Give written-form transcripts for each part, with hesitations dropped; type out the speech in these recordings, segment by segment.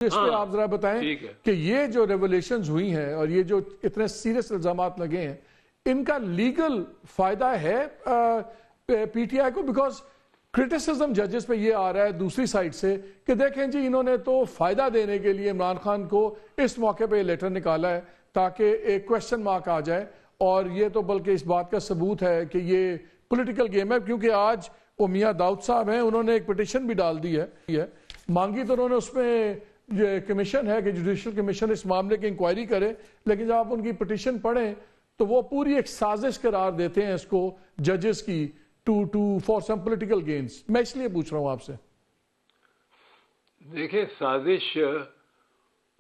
اس پہ آپ ذرا بتائیں کہ یہ جو ریولیشنز ہوئی ہیں اور یہ جو اتنے سیریس الزامات لگے ہیں ان کا لیگل فائدہ ہے پی ٹی آئی کو؟ بیکاز کرٹیسزم ججز پہ یہ آ رہا ہے دوسری سائڈ سے کہ دیکھیں جی انہوں نے تو فائدہ دینے کے لیے عمران خان کو اس موقع پہ یہ لیٹر نکالا ہے تاکہ ایک کویسچن مارک آ جائے، اور یہ تو بلکہ اس بات کا ثبوت ہے کہ یہ پولیٹیکل گیم ہے، کیونکہ آج وہ میاں داؤد صاحب ہیں، انہوں نے ایک پٹیشن بھی ڈال دی ہے مانگی تو انہوں نے اس میں یہ کمیشن ہے کہ جوڈیشل کمیشن اس معاملے کی انکوائری کرے، لیکن جب آپ ان کی پٹیشن پڑھیں تو وہ پوری ایک سازش قرار دیتے ہیں اس کو ججز کی فار سم پولیٹیکل گینز۔ میں اس لیے پوچھ رہا ہوں آپ سے۔ دیکھیں سازش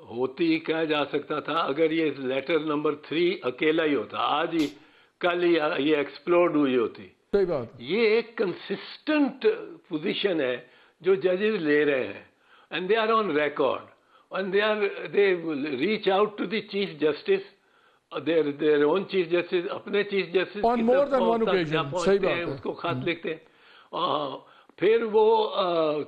ہوتی کہا جا سکتا تھا اگر یہ لیٹر نمبر 3 اکیلا ہی ہوتا، آج ہی کل ہی یہ ایکسپلوڈ ہوئی ہوتی۔ صحیح بات۔ یہ ایک کنسسٹنٹ پوزیشن ہے جو ججز لے رہے ہیں، and they are on record, and they reach out to the chief justice, their own chief justice, اپنے chief justice on more than one occasion، صحیح بات ہے، اس کو خط لکھتے ہیں، پھر وہ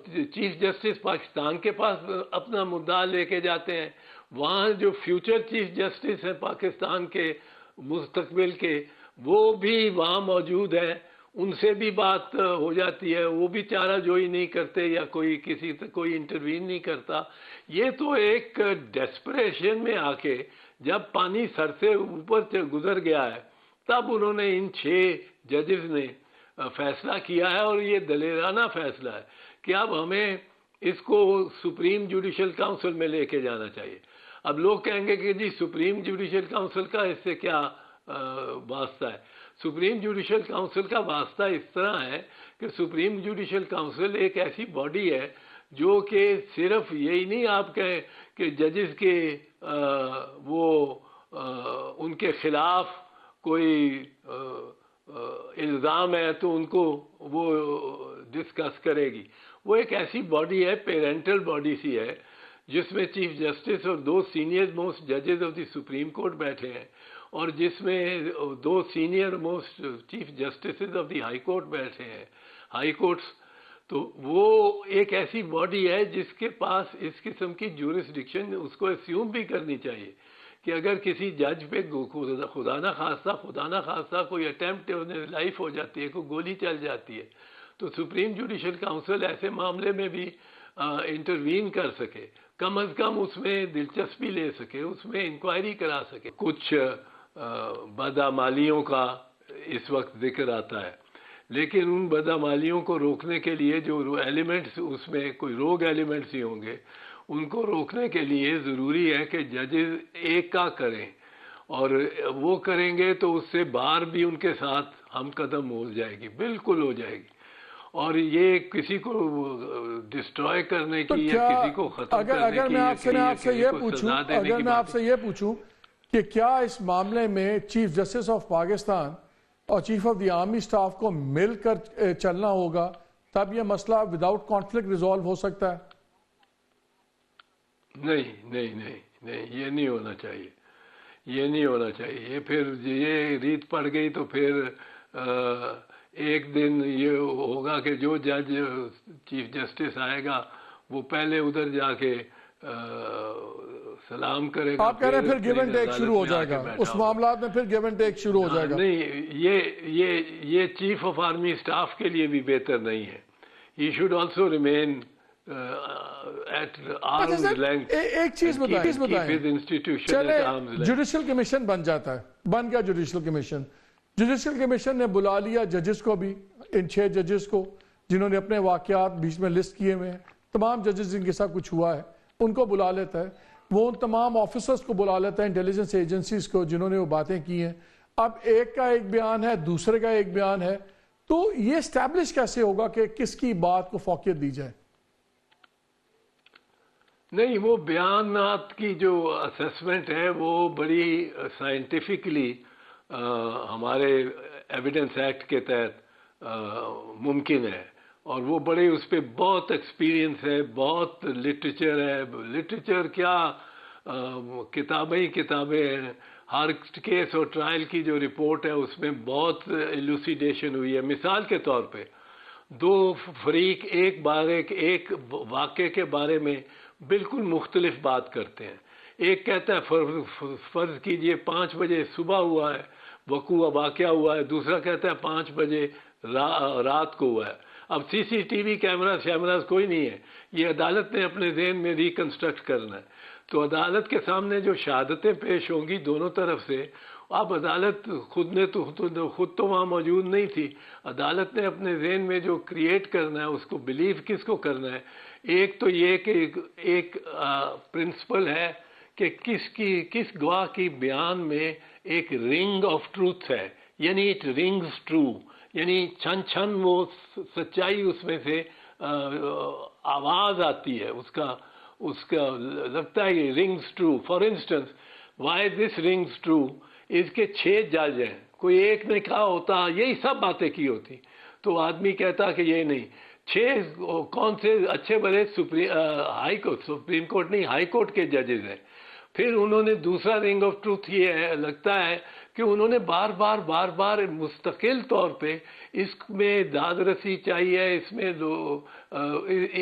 چیف جسٹس پاکستان کے پاس اپنا مدعا لے کے جاتے ہیں، وہاں جو فیوچر چیف جسٹس ہیں پاکستان کے مستقبل کے وہ بھی وہاں موجود ہیں، ان سے بھی بات ہو جاتی ہے، وہ بھی چارہ جوئی نہیں کرتے یا کوئی انٹروین نہیں کرتا۔ یہ تو ایک ڈیسپریشن میں آ کے جب پانی سر سے اوپر گزر گیا ہے تب انہوں نے ان 6 ججز نے فیصلہ کیا ہے، اور یہ دلیرانہ فیصلہ ہے کہ اب ہمیں اس کو سپریم جوڈیشل کاؤنسل میں لے کے جانا چاہیے۔ اب لوگ کہیں گے کہ جی سپریم جوڈیشل کاؤنسل کا اس سے کیا واسطہ ہے؟ سپریم جوڈیشل کاؤنسل کا واسطہ اس طرح ہے کہ سپریم جوڈیشل کاؤنسل ایک ایسی باڈی ہے جو کہ صرف یہی نہیں آپ کہیں کہ ججز کے ان کے خلاف کوئی الزام ہے تو ان کو وہ ڈسکس کرے گی، وہ ایک ایسی باڈی ہے، پیرنٹل باڈی سی ہے، جس میں چیف جسٹس اور 2 سینئر موسٹ ججز آف دی سپریم کورٹ بیٹھے ہیں، اور جس میں 2 senior most chief justices of the high court بیٹھے ہیں، ہائی کورٹس۔ تو وہ ایک ایسی باڈی ہے جس کے پاس اس قسم کی جورسڈکشن اس کو اسیوم بھی کرنی چاہیے کہ اگر کسی جج پہ خدا نہ خواستہ کوئی اٹیمپٹ لائف ہو جاتی ہے، کوئی گولی چل جاتی ہے، تو سپریم جوڈیشل کاؤنسل ایسے معاملے میں بھی انٹروین کر سکے، کم از کم اس میں دلچسپی لے سکے، اس میں انکوائری کرا سکے۔ کچھ بدعمالیوں کا اس وقت ذکر آتا ہے، لیکن ان بدعمالیوں کو روکنے کے لیے جو ایلیمنٹس اس میں کوئی روگ ایلیمنٹس ہی ہوں گے، ان کو روکنے کے لیے ضروری ہے کہ ججز ایک کا کریں، اور وہ کریں گے تو اس سے باہر بھی ان کے ساتھ ہم قدم ہو جائے گی، بالکل ہو جائے گی، اور یہ کسی کو ڈسٹروائے کرنے کی یا کسی کو ختم کرنے کی، اگر میں آپ سے یہ پوچھوں کہ کیا اس معاملے میں چیف جسٹس آف پاکستان اور chief of the army staff کو مل کر چلنا ہوگا تب یہ مسئلہ وداؤٹ کانفلکٹ ریزالو ہو سکتا ہے؟ نہیں، یہ نہیں ہونا چاہیے، یہ نہیں ہونا چاہیے۔ یہ پھر یہ ریت پڑ گئی تو پھر ایک دن یہ ہوگا کہ جو جج چیف جسٹس آئے گا وہ پہلے ادھر جا کے سلام کرے گا۔ آپ کہہ رہے ہیں پھر گیو اینڈ ٹیک شروع ہو جائے گا اس معاملات میں، پھر گیو اینڈ ٹیک شروع ہو جائے گا؟ نہیں، یہ چیف آف آرمی سٹاف کے لیے بھی بہتر نہیں ہے۔ He should also remain at arms length. ایک چیز بتائیں، چلے جوڈیشل کمیشن بن جاتا ہے، بن گیا جوڈیشل کمیشن، جوڈیشل کمیشن نے بلا لیا ججز کو بھی، ان 6 ججز کو جنہوں نے اپنے واقعات بیچ میں لسٹ کیے ہوئے ہیں، تمام ججز جن کے ساتھ کچھ ہوا ہے ان کو بلا لیتا ہے، وہ ان تمام آفیسرز کو بلا لیتا ہے، انٹیلیجنس ایجنسیز کو جنہوں نے وہ باتیں کی ہیں۔ اب ایک کا ایک بیان ہے، دوسرے کا ایک بیان ہے، تو یہ اسٹیبلش کیسے ہوگا کہ کس کی بات کو فوقیت دی جائے؟ نہیں، وہ بیانات کی جو اسیسمنٹ ہے وہ بڑی سائنٹیفکلی ہمارے ایویڈنس ایکٹ کے تحت ممکن ہے، اور وہ بڑے اس پہ بہت ایکسپیرینس ہے، بہت لٹریچر ہے، لٹریچر کیا کتابیں ہیں، ہر کیس اور ٹرائل کی جو رپورٹ ہے اس میں بہت ایلوسیڈیشن ہوئی ہے۔ مثال کے طور پہ 2 فریق ایک واقعے کے بارے میں بالکل مختلف بات کرتے ہیں. ایک کہتا ہے فرض کیجئے 5 بجے صبح ہوا ہے واقعہ ہوا ہے, دوسرا کہتا ہے 5 بجے رات کو ہوا ہے. اب سی سی ٹی وی کیمراز کوئی نہیں ہے, یہ عدالت نے اپنے ذہن میں ریکنسٹرکٹ کرنا ہے. تو عدالت کے سامنے جو شہادتیں پیش ہوں گی دونوں طرف سے, اب عدالت خود تو وہاں موجود نہیں تھی, عدالت نے اپنے ذہن میں جو کریٹ کرنا ہے اس کو بلیو کس کو کرنا ہے. ایک تو یہ کہ ایک پرنسپل ہے کہ کس گواہ کی بیان میں ایک رنگ آف ٹروتھ ہے, یعنی اٹ رنگز ٹرو, یعنی چھن وہ سچائی اس میں سے آواز آتی ہے, اس کا لگتا ہے یہ rings true. For instance why this rings true اس کے 6 جج ہیں, کوئی ایک نے کہا ہوتا یہی سب باتیں کی ہوتی تو آدمی کہتا کہ یہ نہیں. 6 کون سے اچھے بڑے سپریم کورٹ نہیں ہائی کورٹ کے ججز ہیں. پھر انہوں نے دوسرا رنگ آف ٹروتھ یہ ہے لگتا ہے کہ انہوں نے بار بار مستقل طور پہ اس میں داد رسی چاہیے, اس میں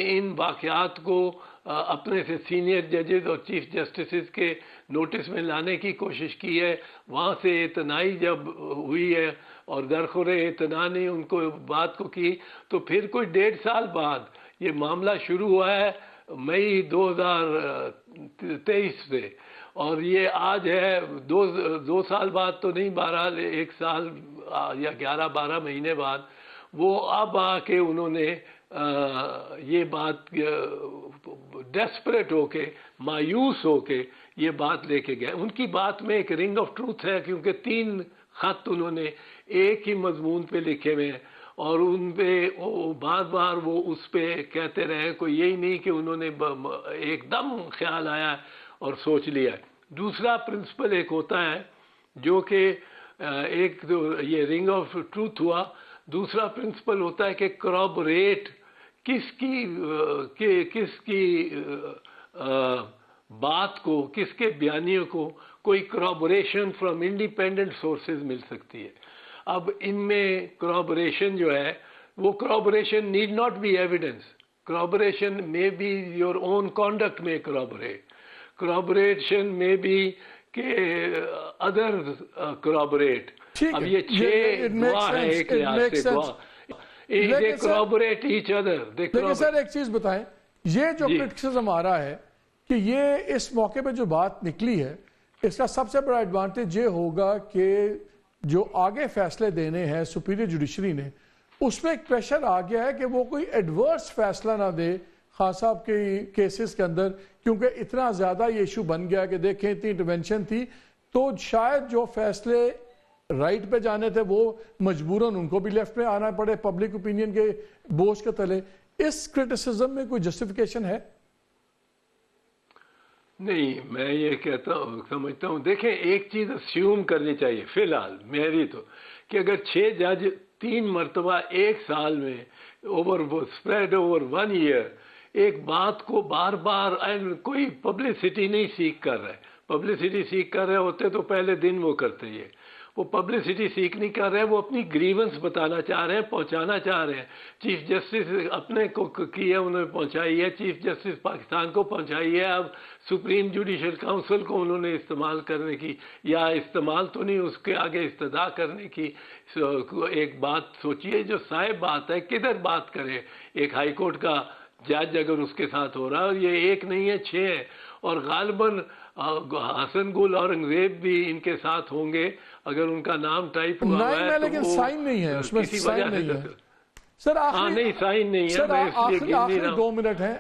ان واقعات کو اپنے سے سینئر ججز اور چیف جسٹسز کے نوٹس میں لانے کی کوشش کی ہے. وہاں سے اعتنائی جب ہوئی ہے اور درخور اعتنا نے ان کو بات کو کی تو پھر کوئی 1.5 سال بعد یہ معاملہ شروع ہوا ہے مئی 2023 سے, اور یہ آج ہے 2 سال بعد تو نہیں, بہرحال 1 سال یا 11-12 مہینے بعد وہ اب آ کے انہوں نے یہ بات ڈیسپریٹ ہو کے مایوس ہو کے یہ بات لے کے گئے. ان کی بات میں ایک رنگ آف ٹروتھ ہے کیونکہ 3 خط انہوں نے ایک ہی مضمون پہ لکھے ہوئے ہیں اور ان پہ بار وہ اس پہ کہتے رہے, کوئی یہی نہیں کہ انہوں نے ایک دم خیال آیا اور سوچ لیا. دوسرا پرنسپل ایک ہوتا ہے جو کہ ایک تو یہ رنگ آف ٹروتھ ہوا, دوسرا پرنسپل ہوتا ہے کہ کورابوریٹ کس کی بات کو, کس کے بیانیوں کو کوئی کورابوریشن فرام انڈیپینڈنٹ سورسز مل سکتی ہے. اب ان میں کورابوریشن جو ہے وہ کورابوریشن نیڈ ناٹ بی ایویڈنس, کورابوریشن میں بی یور اون کانڈکٹ میں کورابوریشن میں بی کہ ادر کورابوریٹ. اب یہ 6 گواہ ہیں ایک لحاظ سے گواہ, they corroborate each other. لیکن سر ایک چیز بتائیں, یہ جو کرٹیسزم آ رہا ہے کہ یہ اس موقع پہ جو بات نکلی ہے اس کا سب سے بڑا ایڈوانٹیج یہ ہوگا کہ جو آگے فیصلے دینے ہیں سپیریئر جوڈیشری نے اس میں ایک پریشر آ گیا ہے کہ وہ کوئی ایڈورس فیصلہ نہ دے خان صاحب کے کیسز کے اندر, کیونکہ اتنا زیادہ یہ ایشو بن گیا کہ دیکھیں اتنی انٹرونشن تھی تو شاید جو فیصلے رائٹ پہ جانے تھے وہ مجبوراً ان کو بھی لیفٹ پہ آنا پڑے پبلک اوپینین کے بوجھ کے تلے. اس کرٹیسزم میں کوئی جسٹیفیکیشن ہے؟ نہیں, میں یہ کہتا ہوں سمجھتا ہوں دیکھیں ایک چیز اسیوم کرنی چاہیے فی الحال میری تو, کہ اگر 6 جج 3 مرتبہ 1 سال میں اسپریڈ اوور 1 ایئر ایک بات کو بار کوئی پبلسٹی نہیں سیکھ کر رہے, پبلسٹی سیکھ کر رہے ہوتے تو پہلے دن وہ کرتے, وہ پبلسٹی سیکھ نہیں کر رہے, وہ اپنی گریونس بتانا چاہ رہے ہیں, پہنچانا چاہ رہے ہیں. چیف جسٹس اپنے کو کی ہے انہوں نے پہنچائی ہے, چیف جسٹس پاکستان کو پہنچائی ہے, اب سپریم جوڈیشل کاؤنسل کو انہوں نے استعمال کرنے کی, یا استعمال تو نہیں اس کے آگے استدعا کرنے کی ایک بات سوچیے جو صاحب بات ہے, کدھر بات کرے. ایک ہائی کورٹ کا جج اگر اس کے ساتھ ہو رہا ہے, اور یہ ایک نہیں ہے 6 ہے, اور غالباً حسن گل اورنگزیب بھی ان کے ساتھ ہوں گے اگر ان کا نام ٹائپ ہوا ہے, لیکن سائن نہیں ہے اس میں, سائن نہیں ہے سر. نہیں سائن نہیں ہے, میں اس لیے 2 منٹ ہیں.